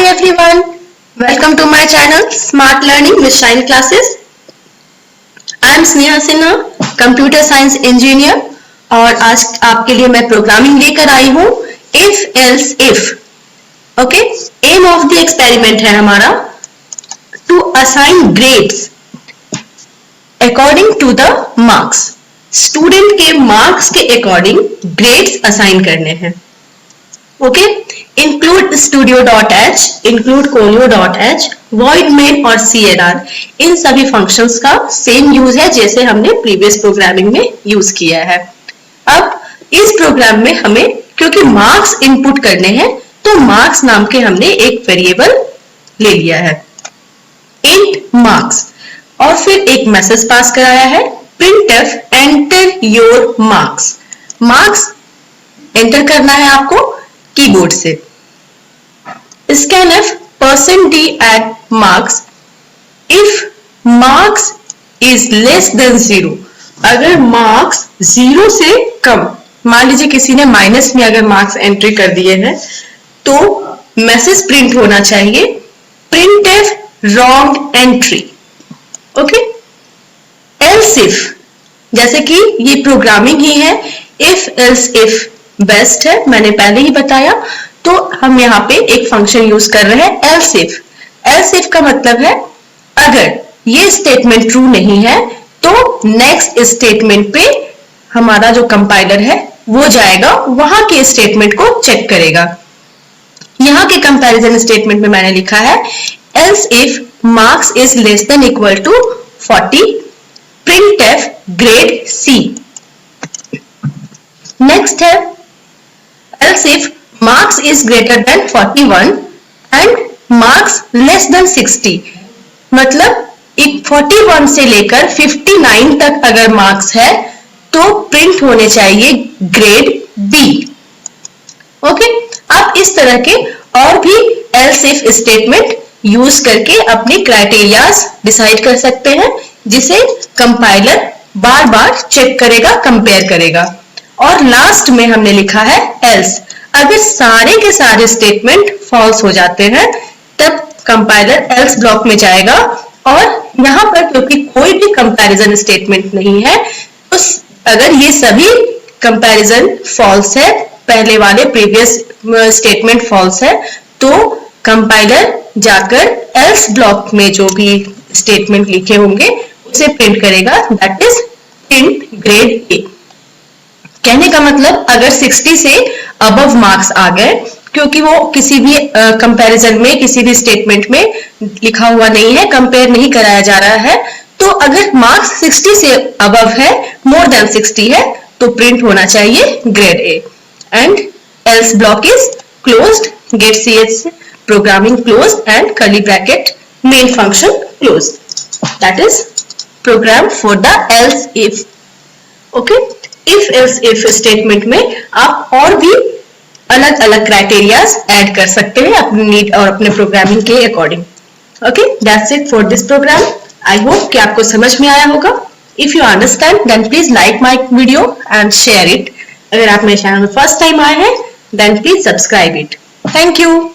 Hi everyone, welcome to my channel Smart Learning with Shine Classes. I am Sneha Sinha, computer science engineer और आज आपके लिए मैं programming लेकर आई हूँ if else if. Okay, aim of the experiment है हमारा to assign grades according to the marks. Student के मार्क्स के अकॉर्डिंग ग्रेड्स असाइन करने हैं। Okay, include studio.h, include colio.h, void main और clr, इन सभी फंक्शंस का सेम यूज है जैसे हमने प्रीवियस प्रोग्रामिंग में यूज किया है। अब इस प्रोग्राम में हमें क्योंकि मार्क्स इनपुट करने हैं तो मार्क्स नाम के हमने एक वेरिएबल ले लिया है int marks, और फिर एक मैसेज पास कराया है printf enter your marks। Marks enter करना है आपको कीबोर्ड से। scanf %d at marks if marks is less than 0, अगर मार्क्स 0 से कम, मान लीजिए किसी ने माइनस में अगर मार्क्स एंट्री कर दिए हैं तो मैसेज प्रिंट होना चाहिए printf wrong entry। Okay, else if, जैसे कि ये प्रोग्रामिंग ही है, if else if बेस्ट है, मैंने पहले ही बताया। तो हम यहाँ पे एक फंक्शन यूज कर रहे हैं else if। else if का मतलब है अगर ये स्टेटमेंट ट्रू नहीं है तो नेक्स्ट स्टेटमेंट पे हमारा जो कंपाइलर है वो जाएगा, वहां के स्टेटमेंट को चेक करेगा। यहाँ के कंपैरिजन स्टेटमेंट में मैंने लिखा है else if marks is less than equal to 40 printf grade C। Next है else if marks is greater than 41 and marks less than 60, मतलब 41 से लेकर 59 तक अगर मार्क्स है तो प्रिंट होने चाहिए ग्रेड B। ओके, आप इस तरह के और भी else if स्टेटमेंट यूज करके अपने क्राइटेरियाज डिसाइड कर सकते हैं जिसे कंपाइलर बार बार चेक करेगा, कंपेयर करेगा। और लास्ट में हमने लिखा है else, अगर सारे के सारे स्टेटमेंट फॉल्स हो जाते हैं तब कंपाइलर else ब्लॉक में जाएगा, और यहाँ पर क्योंकि कोई भी कंपैरिजन स्टेटमेंट नहीं है तो अगर ये सभी कंपैरिजन फॉल्स है, पहले वाले प्रीवियस स्टेटमेंट फॉल्स है, तो कंपाइलर जाकर else ब्लॉक में जो भी स्टेटमेंट लिखे होंगे उसे प्रिंट करेगा, that is print grade A। कहने का मतलब अगर 60 से अबव मार्क्स आ गए, क्योंकि वो किसी भी कंपैरिजन में किसी भी स्टेटमेंट में लिखा हुआ नहीं है, कंपेयर नहीं कराया जा रहा है, तो अगर मार्क्स 60 से अबव है, मोर देन 60 है, तो प्रिंट होना चाहिए grade A। And else block is closed, get ch programming closed and curly bracket main function closed. That is program for the else if। Okay, if else if statement में आप और भी अलग अलग क्राइटेरियाज ऐड कर सकते हैं अपनी नीड और अपने प्रोग्रामिंग के according. Okay, that's it for this program. I hope कि आपको समझ में आया होगा। If you understand then please like my video and share it. अगर आप मेरे चैनल में फर्स्ट टाइम आए हैं then please subscribe it. Thank you.